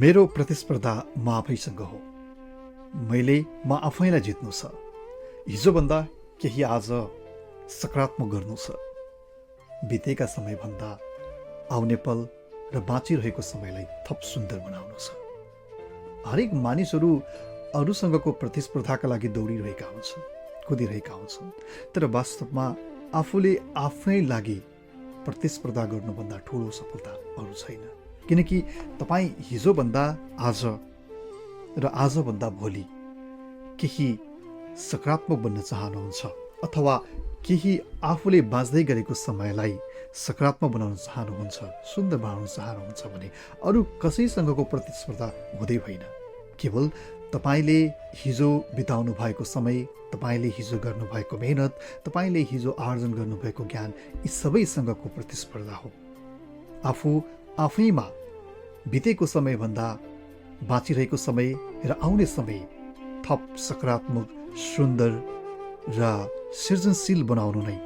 मेरो प्रतिस्पर्धा म आफैसँग हो। म आफैलाई जित्नु छ। हिजोभन्दा केही आज सकारात्मक गर्नु छ। बितेका समयभन्दा आउने पल र बाँचिरहेको समयलाई थप सुन्दर बनाउनु छ। हरेक मानिसहरू अरूसँगको प्रतिस्पर्धाका लागि दौडिरहेका हुन्छन्, कुदिरहेका हुन्छन्, तर वास्तवमा आफूले आफ्नै लागि प्रतिस्पर्धा गर्नुभन्दा ठुलो सफलता अरू छैन। किनकि तपाईँ हिजोभन्दा आज र आजभन्दा भोलि केही सकारात्मक बन्न चाहनुहुन्छ अथवा केही आफूले बाँच्दै गरेको समयलाई सकारात्मक बनाउन चाहनुहुन्छ, सुन्दर बनाउन चाहनुहुन्छ भने अरू कसैसँगको प्रतिस्पर्धा हुँदै होइन। केवल तपाईँले हिजो बिताउनु भएको समय, तपाईँले हिजो गर्नुभएको मेहनत, तपाईँले हिजो आर्जन गर्नुभएको ज्ञान, यी सबैसँगको प्रतिस्पर्धा हो। आफू आफैमा बितेको समयभन्दा बाँचिरहेको समय र आउने समय थप सकारात्मक, सुन्दर र सृजनशील बनाउनु नै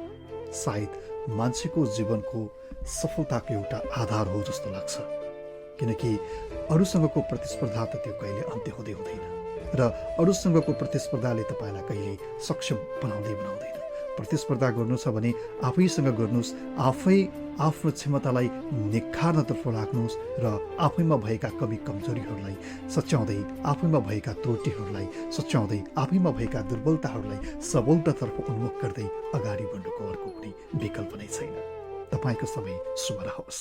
सायद मान्छेको जीवनको सफलताको एउटा आधार हो जस्तो लाग्छ। किनकि अरूसँगको प्रतिस्पर्धा त त्यो कहिले अन्त्य हुँदैन र अरूसँगको प्रतिस्पर्धाले तपाईँलाई कहिले सक्षम बनाउँदैन। प्रतिस्पर्धा गर्नु छ भने आफैसँग गर्नुहोस्, आफै आफ्नो क्षमतालाई निखार्नतर्फ लाग्नुहोस् र आफैमा भएका कमी कमजोरीहरूलाई सच्याउँदै, आफैमा भएका त्रुटिहरूलाई सच्याउँदै, आफैमा भएका दुर्बलताहरूलाई सबलतातर्फ उन्मुख गर्दै अगाडि बढ्नुको अर्को कुनै विकल्प नै छैन। तपाईँको समय शुभ रहोस्।